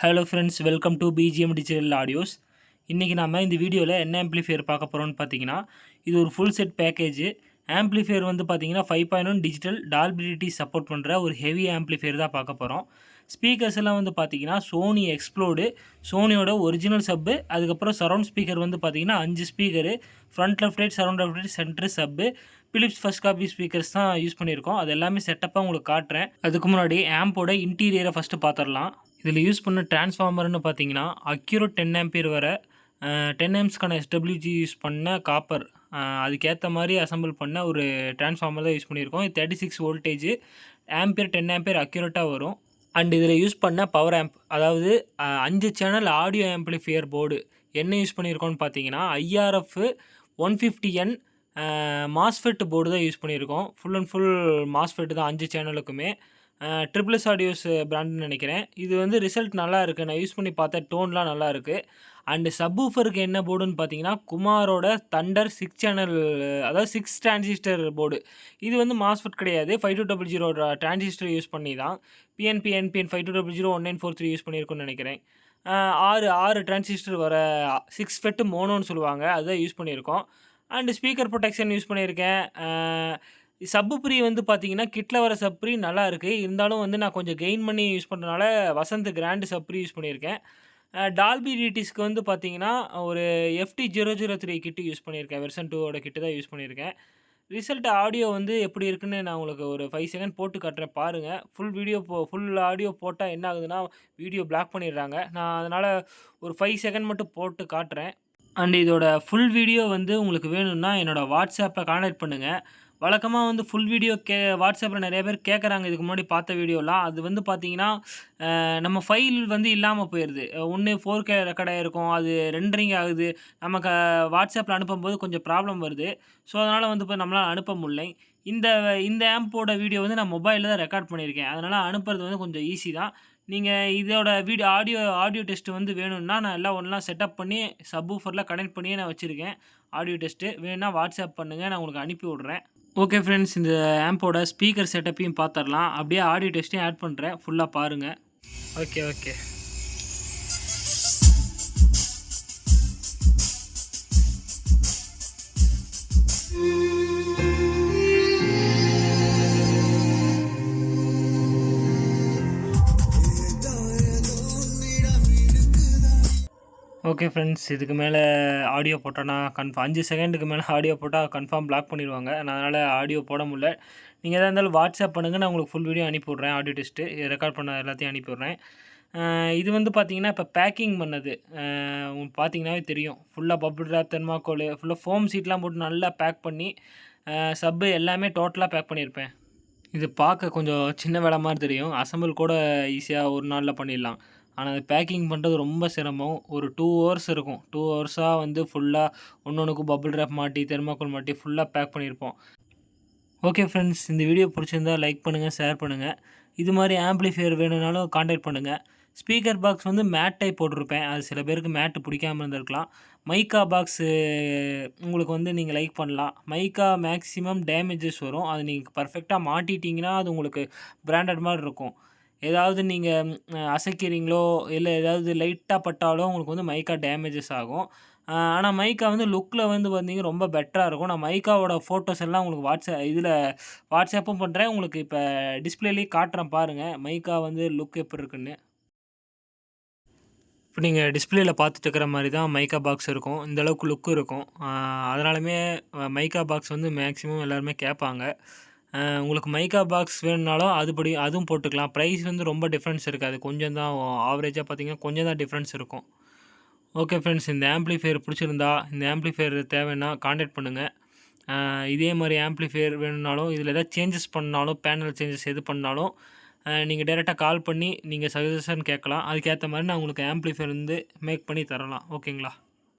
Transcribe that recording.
Hello friends, welcome to BGM digital audios. இன்றைக்கி நம்ம இந்த வீடியோவில் என்ன ஆம்ப்ளிஃபையர் பார்க்க போகிறோம்னு பார்த்தீங்கன்னா, இது ஒரு ஃபுல் செட் பேக்கேஜ். ஆம்ப்ளிஃபையர் வந்து பார்த்தீங்கன்னா 5.1 டிஜிட்டல் டால்பிலிட்டி சப்போர்ட் பண்ணுற ஒரு ஹெவி ஆம்ப்ளிஃபையர் தான் பார்க்க போகிறோம். ஸ்பீக்கர்ஸ் எல்லாம் வந்து பார்த்தீங்கன்னா சோனி எக்ஸ்ப்ளோடு, சோனியோட ஒரிஜினல் சப்பு, அதுக்கப்புறம் சரௌண்ட் ஸ்பீக்கர் வந்து பார்த்தீங்கன்னா 5 speaker, front left right, surround left right, centre சப்பு, பிலிப்ஸ் ஃபர்ஸ்ட் காப்பி ஸ்பீக்கர்ஸ் தான் யூஸ் பண்ணியிருக்கோம். அது எல்லாமே செட்டப்பாக உங்களுக்கு காட்டுறேன். அதுக்கு முன்னாடி ஆம்போட இன்டீரியரை ஃபஸ்ட்டு பார்த்துடலாம். இதில் யூஸ் பண்ண டிரான்ஸ்ஃபார்மர்னு பார்த்தீங்கன்னா அக்யூரேட் 10 ஆம்பியர் வர 10 ஆம்ப்ஸ்க்கான எஸ்டபிள்யூஜி யூஸ் பண்ண காப்பர், அதுக்கேற்ற மாதிரி அசம்பிள் பண்ண ஒரு டிரான்ஸ்ஃபார்மர் தான் யூஸ் பண்ணியிருக்கோம். இது 36 வோல்டேஜ் ஆம்பியர் 10 ஆம்பியர் அக்யூரேட்டாக வரும். அண்ட் இதில் யூஸ் பண்ண பவர் ஆம்ப், அதாவது 5 சேனல் ஆடியோ ஆம்பிளிஃபையர் போர்டு என்ன யூஸ் பண்ணியிருக்கோம்னு பார்த்தீங்கன்னா IRF 150N மாஸ்ஃபெட் போர்டு தான் யூஸ் பண்ணியிருக்கோம். ஃபுல் அண்ட் ஃபுல் மாஸ்ஃபெட் தான் 5 சேனலுக்குமே. ட்ரிபிள்எஸ் ஆடியோஸ் பிராண்டுன்னு நினைக்கிறேன். இது வந்து ரிசல்ட் நல்லா இருக்குது. நான் யூஸ் பண்ணி பார்த்தேன், டோன்லாம் நல்லா இருக்குது. அண்டு சப்வூஃபருக்கு என்ன போர்டுன்னு பார்த்தீங்கன்னா குமாரோட தண்டர் 6 சேனல், அதாவது 6 டிரான்சிஸ்டர் போர்டு. இது வந்து மாஸ்ஃபெட் கிடையாது, 5200 டிரான்சிஸ்டர் யூஸ் பண்ணி தான் PNP NPN 5200 1943 யூஸ் பண்ணியிருக்கோன்னு நினைக்கிறேன். 6 டிரான்சிஸ்டர் வர 6 FET மோனோன்னு சொல்லுவாங்க, அதுதான் யூஸ் பண்ணியிருக்கோம். அண்டு ஸ்பீக்கர் ப்ரொடெக்ஷன் யூஸ் பண்ணியிருக்கேன். சப்புப்ரி வந்து பார்த்தீங்கன்னா கிட்டில் வர சப்ரி நல்லா இருக்குது. இருந்தாலும் வந்து நான் கொஞ்சம் கெயின் பண்ணி யூஸ் பண்ணுறதுனால வசந்த் கிராண்டு சப்ரி யூஸ் பண்ணியிருக்கேன். டால்பி டிடிஸ்க்கு வந்து பார்த்தீங்கன்னா ஒரு FT003 கிட்டு யூஸ் பண்ணியிருக்கேன். வெர்ஷன் 2ஓட கிட்டு தான் யூஸ் பண்ணியிருக்கேன். ரிசல்ட் ஆடியோ வந்து எப்படி இருக்குன்னு நான் உங்களுக்கு ஒரு 5 செகண்ட் போட்டு காட்டுறேன், பாருங்கள். ஃபுல் ஆடியோ போட்டால் என்ன ஆகுதுன்னா வீடியோ பிளாக் பண்ணிடுறாங்க. நான் அதனால் ஒரு 5 செகண்ட் மட்டும் போட்டு காட்டுறேன். அண்ட் இதோட ஃபுல் வீடியோ வந்து உங்களுக்கு வேணும்னா என்னோடய வாட்ஸ்அப்பில் கான்டாக்ட் பண்ணுங்கள். வழக்கமாக வந்து ஃபுல் வீடியோ வாட்ஸ்அப்பில் நிறைய பேர் கேட்குறாங்க, இதுக்கு முன்னாடி பார்த்த வீடியோலாம். அது வந்து பார்த்தீங்கன்னா நம்ம ஃபைல் வந்து இல்லாமல் போயிடுது. ஒன்று 4K ரெக்கார்ட் ஆகிருக்கும், அது ரெண்டரிங் ஆகுது. நமக்கு வாட்ஸ்அப்பில் அனுப்பும்போது கொஞ்சம் ப்ராப்ளம் வருது. ஸோ அதனால் வந்து இப்போ நம்மளால் அனுப்ப முடியல. இந்த ஆம்போட வீடியோ வந்து நான் மொபைலில் தான் ரெக்கார்ட் பண்ணியிருக்கேன். அதனால் அனுப்புறது வந்து கொஞ்சம் ஈஸி தான். நீங்கள் இதோட ஆடியோ டெஸ்ட்டு வந்து வேணும்னா நான் எல்லாம் ஒன்றா செட்டப் பண்ணி சப்வூஃபரில் கனெக்ட் பண்ணியே நான் வச்சுருக்கேன். ஆடியோ டெஸ்ட்டு வேணும்னா வாட்ஸ்அப் பண்ணுங்கள், நான் உங்களுக்கு அனுப்பி விட்றேன். ஓகே ஃப்ரெண்ட்ஸ், இந்த ஆம்போட ஸ்பீக்கர் செட்டப்பையும் பார்த்துடலாம். அப்படியே ஆடியோ டெஸ்ட்டையும் ஆட் பண்ணுறேன், ஃபுல்லாக பாருங்கள். ஓகே. ஓகே ஃப்ரெண்ட்ஸ், இதுக்கு மேலே ஆடியோ போட்டோன்னா 5 செகண்டுக்கு மேலே ஆடியோ போட்டால் கன்ஃபார்ம் பிளாக் பண்ணிடுவாங்க. நான் அதனால் ஆடியோ போட முடியல. நீங்கள் எதாக இருந்தாலும் வாட்ஸ்அப் பண்ணுங்கள், நான் உங்களுக்கு ஃபுல் வீடியோ அனுப்பி விட்றேன். ஆடியோ டெஸ்ட்டு ரெக்கார்ட் பண்ண எல்லாத்தையும் அனுப்பி விட்றேன். இது வந்து பார்த்தீங்கன்னா இப்போ பேக்கிங் பண்ணது உங்களுக்கு பார்த்தீங்கன்னாவே தெரியும். ஃபுல்லாக பபிள் ராப், தெர்மாக்கோல், ஃபுல்லாக ஃபோம் சீட்லாம் போட்டு நல்லா பேக் பண்ணி சப்பு எல்லாமே டோட்டலாக பேக் பண்ணியிருப்பேன். இது பார்க்க கொஞ்சம் சின்ன வேலை மாதிரி தெரியும், அசம்பிள் கூட ஈஸியாக ஒரு நாளில் பண்ணிடலாம். ஆனால் அது பேக்கிங் பண்ணுறது ரொம்ப சிரமம். ஒரு 2 ஹவர்ஸ் இருக்கும். 2 ஹவர்ஸாக வந்து ஃபுல்லாக ஒன்னொன்றுக்கும் பபிள் ராப் மாட்டி, தெர்மாக்கோல் மாட்டி ஃபுல்லாக பேக் பண்ணியிருப்போம். ஓகே ஃப்ரெண்ட்ஸ், இந்த வீடியோ பிடிச்சிருந்தா லைக் பண்ணுங்கள், ஷேர் பண்ணுங்கள். இது மாதிரி ஆம்ப்ளிஃபையர் வேணும்னாலும் கான்டாக்ட் பண்ணுங்கள். ஸ்பீக்கர் பாக்ஸ் வந்து மேட் டைப் போட்டிருப்பேன், அது சில பேருக்கு மேட்டு பிடிக்காமல் இருந்திருக்கலாம். மைக்கா பாக்ஸு உங்களுக்கு வந்து நீங்கள் லைக் பண்ணலாம். மைக்கா மேக்ஸிமம் டேமேஜஸ் வரும், அது நீங்கள் பர்ஃபெக்டாக மாட்டிட்டிங்கன்னா அது உங்களுக்கு பிராண்டட் மாதிரி இருக்கும். ஏதாவது நீங்கள் அசைக்கிறீங்களோ இல்லை ஏதாவது லைட்டாக பட்டாலும் உங்களுக்கு வந்து மைக்கா டேமேஜஸ் ஆகும். ஆனால் மைக்கா வந்து லுக்கில் வந்து பார்த்தீங்கன்னா ரொம்ப பெட்டராக இருக்கும். நான் மைக்காவோட ஃபோட்டோஸ் எல்லாம் உங்களுக்கு வாட்ஸ்அப்பும் பண்ணுறேன், உங்களுக்கு இப்போ டிஸ்பிளேலேயே காட்டுறேன் பாருங்கள் மைக்கா வந்து லுக் எப்படி இருக்குன்னு. இப்போ நீங்கள் டிஸ்பிளேயில் பார்த்துட்டு இருக்கிற மாதிரி தான் மைக்கா பாக்ஸ் இருக்கும், இந்தளவுக்கு லுக்கு இருக்கும். அதனாலுமே மைக்கா பாக்ஸ் வந்து மேக்ஸிமம் எல்லாருமே கேட்பாங்க. உங்களுக்கு மைக்கா பாக்ஸ் வேணும்னாலும் அதுவும் போட்டுக்கலாம். ப்ரைஸ் வந்து ரொம்ப டிஃப்ரென்ஸ் இருக்காது, கொஞ்சம் தான். ஆவரேஜாக பார்த்தீங்கன்னா கொஞ்சம் தான் டிஃப்ரென்ஸ் இருக்கும். ஓகே ஃப்ரெண்ட்ஸ், இந்த ஆம்ப்ளிஃபையர் பிடிச்சிருந்தா, இந்த ஆம்ப்ளிஃபையர் தேவைன்னா கான்டாக்ட் பண்ணுங்கள். இதே மாதிரி ஆம்ப்ளிஃபையர் வேணும்னாலும், இதில் எதாவது சேஞ்சஸ் பண்ணாலும், பேனல் சேஞ்சஸ் எது பண்ணாலும் நீங்கள் டைரெக்டாக கால் பண்ணி நீங்கள் சஜஷன் கேட்கலாம். அதுக்கேற்ற மாதிரி நான் உங்களுக்கு ஆம்ப்ளிஃபையர் வந்து மேக் பண்ணி தரலாம். ஓகேங்களா?